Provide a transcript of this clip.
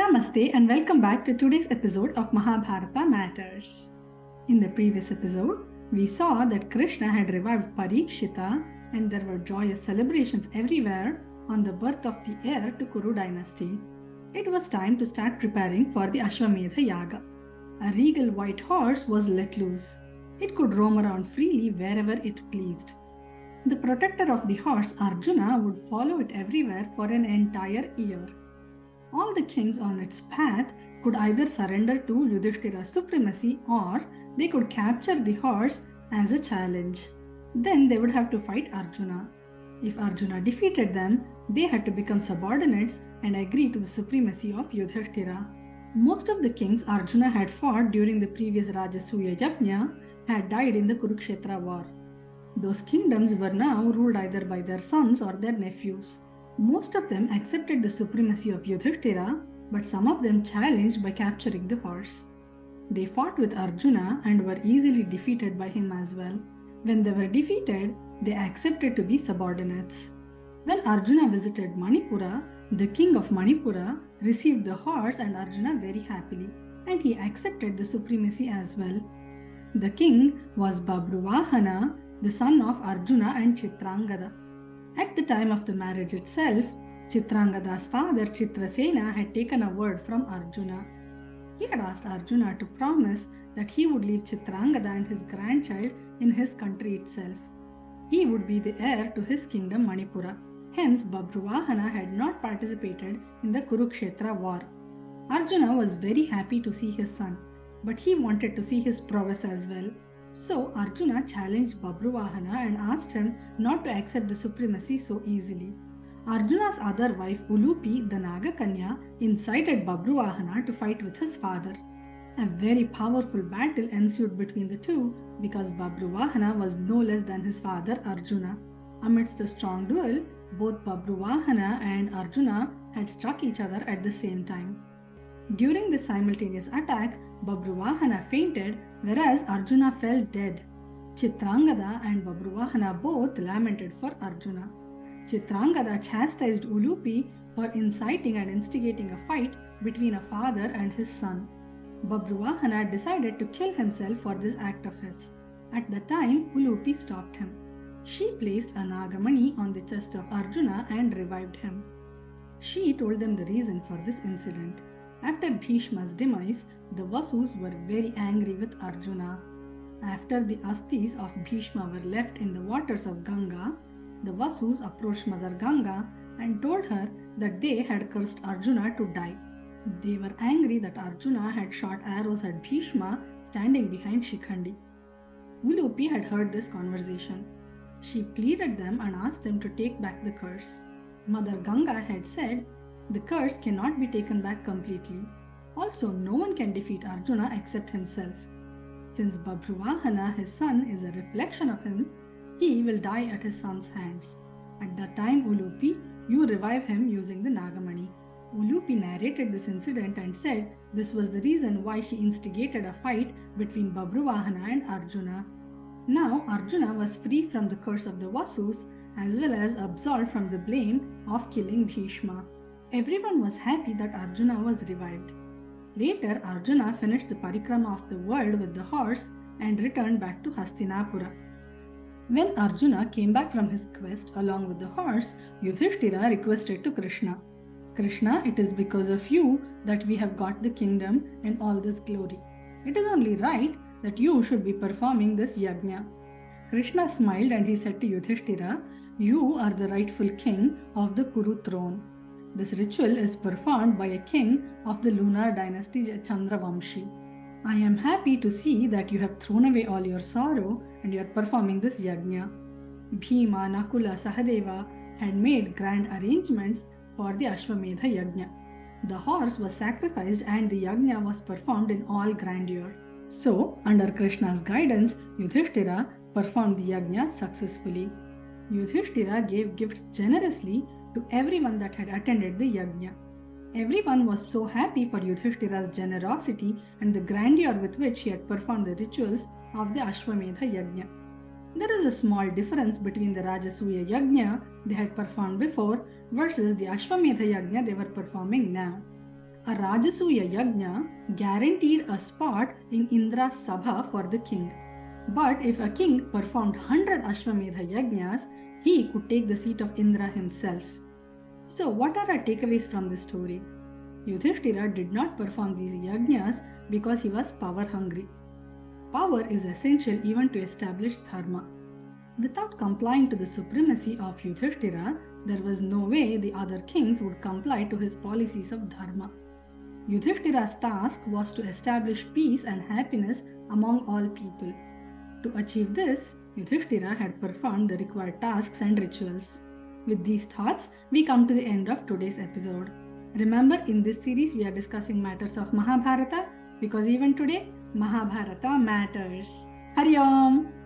Namaste and welcome back to today's episode of Mahabharata Matters. In the previous episode, we saw that Krishna had revived Parikshita and there were joyous celebrations everywhere on the birth of the heir to Kuru dynasty. It was time to start preparing for the Aśvamēdha Yaga. A regal white horse was let loose. It could roam around freely wherever it pleased. The protector of the horse, Arjuna, would follow it everywhere for an entire year. All the kings on its path could either surrender to Yudhishthira's supremacy or they could capture the horse as a challenge. Then they would have to fight Arjuna. If Arjuna defeated them, they had to become subordinates and agree to the supremacy of Yudhishthira. Most of the kings Arjuna had fought during the previous Rajasuya Yajña had died in the Kurukshetra war. Those kingdoms were now ruled either by their sons or their nephews. Most of them accepted the supremacy of Yudhishthira, but some of them challenged by capturing the horse. They fought with Arjuna and were easily defeated by him as well. When they were defeated, they accepted to be subordinates. When Arjuna visited Manipura, the king of Manipura received the horse and Arjuna very happily, and he accepted the supremacy as well. The king was Babruvahana, the son of Arjuna and Chitrangada. At the time of the marriage itself, Chitrangada's father Chitrasena had taken a word from Arjuna. He had asked Arjuna to promise that he would leave Chitrangada and his grandchild in his country itself. He would be the heir to his kingdom Manipura. Hence, Babruvahana had not participated in the Kurukshetra war. Arjuna was very happy to see his son, but he wanted to see his prowess as well. So Arjuna challenged Babruvahana and asked him not to accept the supremacy so easily. Arjuna's other wife Ulupi, the Nagakanya, incited Babruvahana to fight with his father. A very powerful battle ensued between the two because Babruvahana was no less than his father Arjuna. Amidst a strong duel, both Babruvahana and Arjuna had struck each other at the same time. During this simultaneous attack, Babruvahana fainted, whereas Arjuna fell dead. Chitrangada and Babruvahana both lamented for Arjuna. Chitrangada chastised Ulupi for inciting and instigating a fight between a father and his son. Babruvahana decided to kill himself for this act of his. At the time, Ulupi stopped him. She placed a Nagamani on the chest of Arjuna and revived him. She told them the reason for this incident. After Bhishma's demise, the Vasus were very angry with Arjuna. After the asthis of Bhishma were left in the waters of Ganga, the Vasus approached Mother Ganga and told her that they had cursed Arjuna to die. They were angry that Arjuna had shot arrows at Bhishma standing behind Shikhandi. Ulupi had heard this conversation. She pleaded them and asked them to take back the curse. Mother Ganga had said, the curse cannot be taken back completely. Also, no one can defeat Arjuna except himself. Since Babruvahana, his son, is a reflection of him, he will die at his son's hands. At that time, Ulupi, you revive him using the Nagamani. Ulupi narrated this incident and said this was the reason why she instigated a fight between Babruvahana and Arjuna. Now, Arjuna was free from the curse of the Vasus as well as absolved from the blame of killing Bhishma. Everyone was happy that Arjuna was revived. Later, Arjuna finished the parikrama of the world with the horse and returned back to Hastinapura. When Arjuna came back from his quest along with the horse, Yudhishthira requested to Krishna, Krishna, it is because of you that we have got the kingdom and all this glory. It is only right that you should be performing this Yajña. Krishna smiled and he said to Yudhishthira, you are the rightful king of the Kuru throne. This ritual is performed by a king of the lunar dynasty Chandravamshi. I am happy to see that you have thrown away all your sorrow and you are performing this Yajña. Bhima, Nakula, Sahadeva had made grand arrangements for the Aśvamēdha Yajña. The horse was sacrificed and the Yajña was performed in all grandeur. So, under Krishna's guidance, Yudhishthira performed the Yajña successfully. Yudhishthira gave gifts generously to everyone that had attended the Yajña. Everyone was so happy for Yudhishthira's generosity and the grandeur with which he had performed the rituals of the Aśvamēdha Yajña. There is a small difference between the Rajasuya Yajña they had performed before versus the Aśvamēdha Yajña they were performing now. A Rajasuya Yajña guaranteed a spot in Indra's Sabha for the king. But if a king performed 100 Aśvamēdha Yajñas, he could take the seat of Indra himself. So what are our takeaways from this story? Yudhishthira did not perform these yajñas because he was power hungry. Power is essential even to establish dharma. Without complying to the supremacy of Yudhishthira, there was no way the other kings would comply to his policies of dharma. Yudhishthira's task was to establish peace and happiness among all people. To achieve this, Yudhishthira had performed the required tasks and rituals. With these thoughts, we come to the end of today's episode. Remember, in this series we are discussing matters of Mahabharata because even today, Mahabharata matters. Hari Om!